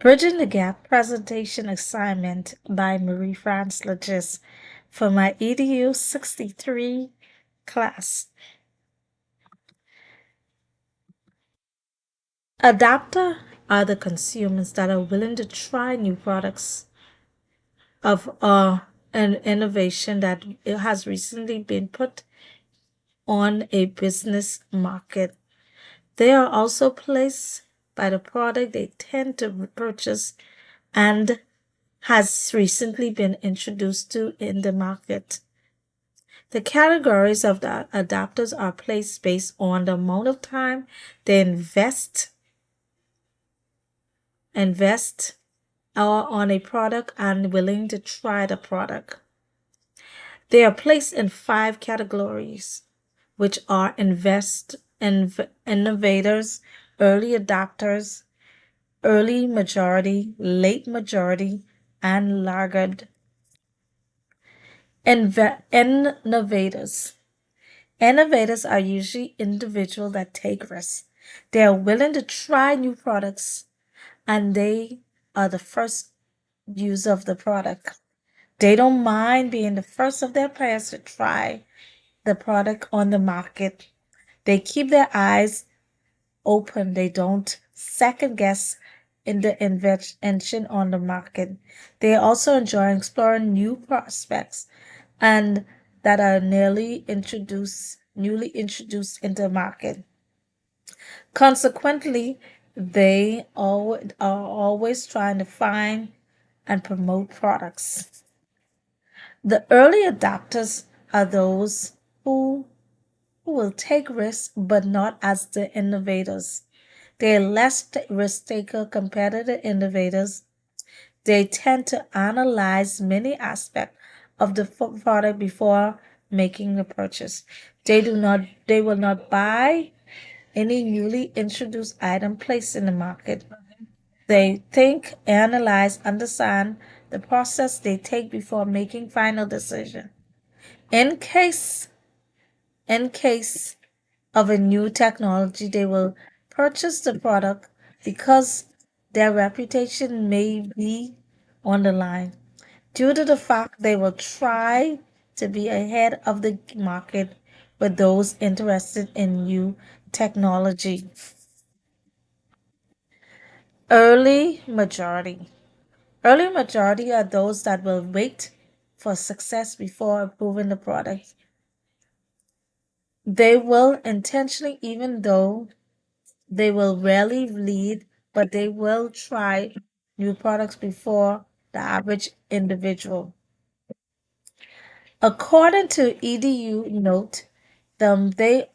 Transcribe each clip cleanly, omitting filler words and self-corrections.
Bridging the Gap presentation assignment by Marie France Legis for my EDU 63 class. Adapter are the consumers that are willing to try new products of an innovation that it has recently been put on a business market. They are also placed by the product they tend to purchase and has recently been introduced to in the market. The categories of the adapters are placed based on the amount of time they invest on a product and willing to try the product. They are placed in 5 categories, which are innovators, early adopters, early majority, late majority, and laggard. Innovators. Innovators are usually individuals that take risks. They are willing to try new products and they are the first user of the product. They don't mind being the first of their peers to try the product on the market. They keep their eyes open. They don't second guess in the invention on the market. They also enjoy exploring new prospects and that are newly introduced into the market. Consequently, they are always trying to find and promote products. The early adopters are those who will take risks but not as the innovators. They are less risk taker compared to the innovators. They tend to analyze many aspects of the product before making the purchase. They will not buy any newly introduced item placed in the market. They think, analyze, understand the process they take before making final decision. In case in case of a new technology, they will purchase the product because their reputation may be on the line. Due to the fact they will try to be ahead of the market with those interested in new technology. Early majority. Early majority are those that will wait for success before approving the product. They will intentionally, even though they will rarely lead, but they will try new products before the average individual. According to EDU note, they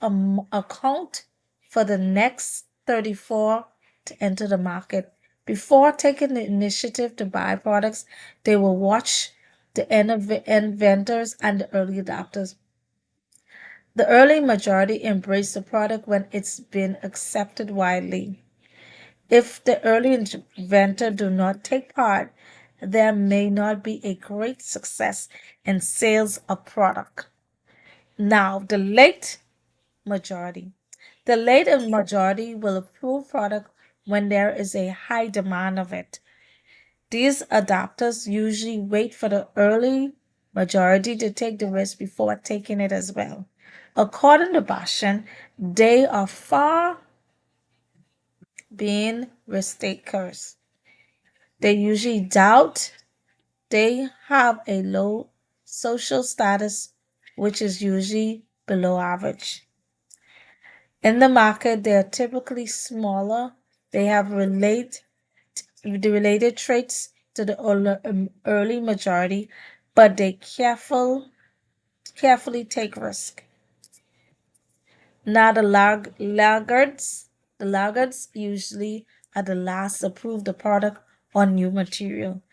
account for the next 34 to enter the market. Before taking the initiative to buy products, they will watch the inventors and the early adopters. The early majority embrace the product when it's been accepted widely. If the early inventor do not take part, there may not be a great success in sales of product. Now, the late majority. The late majority will approve product when there is a high demand of it. These adopters usually wait for the early majority to take the risk before taking it as well. According to Bashan, they are far being risk takers. They usually doubt they have a low social status, which is usually below average. In the market, they are typically smaller. They have the related traits to the early majority, but they carefully take risk. Now the laggards usually are the last to approve the product or new material.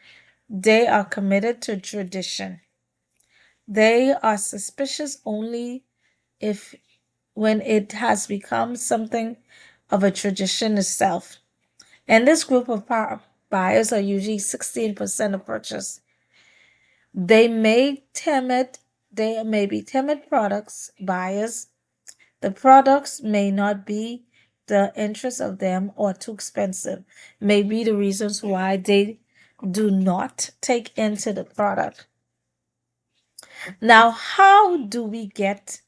They are committed to tradition. They are suspicious only if when it has become something of a tradition itself. And this group of buyers are usually 16% of purchase. They may timid, they may be timid products buyers. The products may not be the interest of them or too expensive may be the reasons why they do not take into the product. Now, how do we get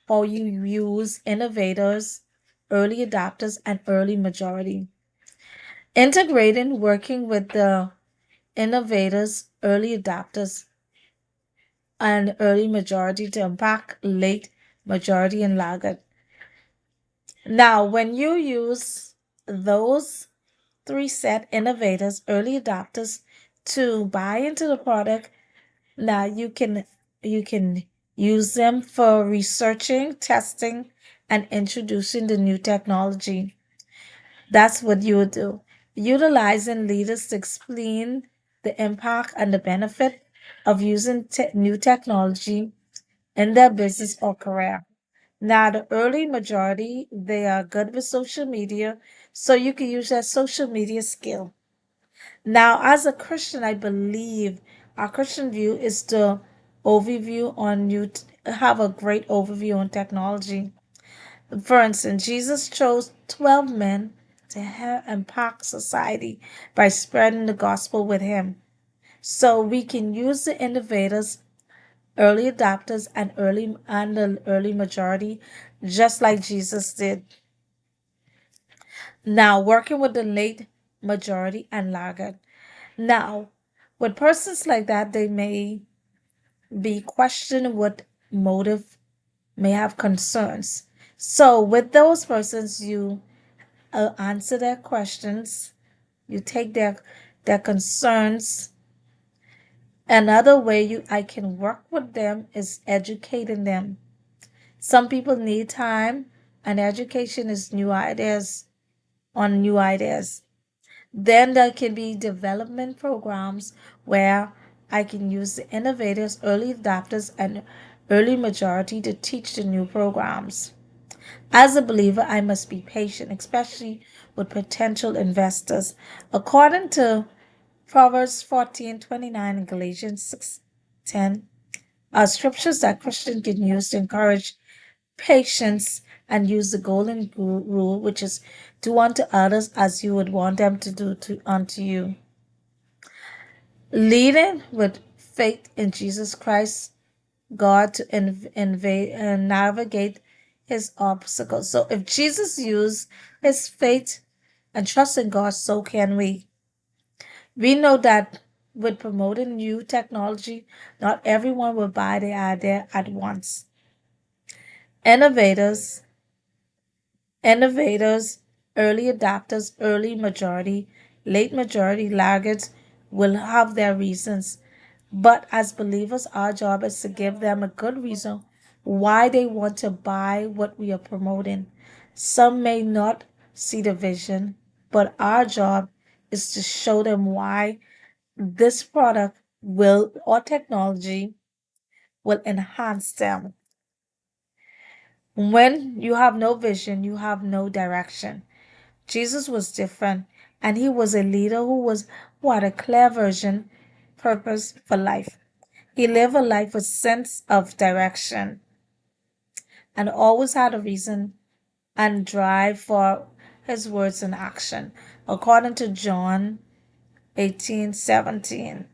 or you use innovators, early adopters, and early majority? Integrating working with the innovators, early adopters, and early majority to impact late majority and laggard. Now, when you use those three set innovators, early adopters to buy into the product, now you can use them for researching, testing, and introducing the new technology. That's what you would do. Utilizing leaders to explain the impact and the benefit of using new technology in their business or career. Now, the early majority, they are good with social media, so you can use that social media skill. Now, as a Christian, I believe our Christian view is to overview on have a great overview on technology. For instance, Jesus chose 12 men to impact society by spreading the gospel with him. So we can use the innovators, early adopters, and the early majority, just like Jesus did. Now, working with the late majority and laggard. Now, with persons like that, they may be questioned what motive, may have concerns. So, with those persons, you answer their questions, you take their concerns. Another way I can work with them is educating them. Some people need time, and education is new ideas on new ideas. Then there can be development programs where I can use the innovators, early adopters, and early majority to teach the new programs. As a believer, I must be patient, especially with potential investors. According to Proverbs 14:29 and Galatians 6:10 are scriptures that Christians can use to encourage patience and use the golden rule, which is do unto others as you would want them to do unto you. Leading with faith in Jesus Christ, God to invade and navigate his obstacles. So if Jesus used his faith and trust in God, so can we. We know that with promoting new technology, not everyone will buy the idea at once. Innovators, innovators, early adopters, early majority, late majority laggards will have their reasons. But as believers, our job is to give them a good reason why they want to buy what we are promoting. Some may not see the vision, but our job is to show them why this product will or technology will enhance them. When you have no vision, you have no direction. Jesus was different, and he was a leader who had a clear vision, purpose for life. He lived a life with sense of direction and always had a reason and drive for his words and action. According to John 18:17.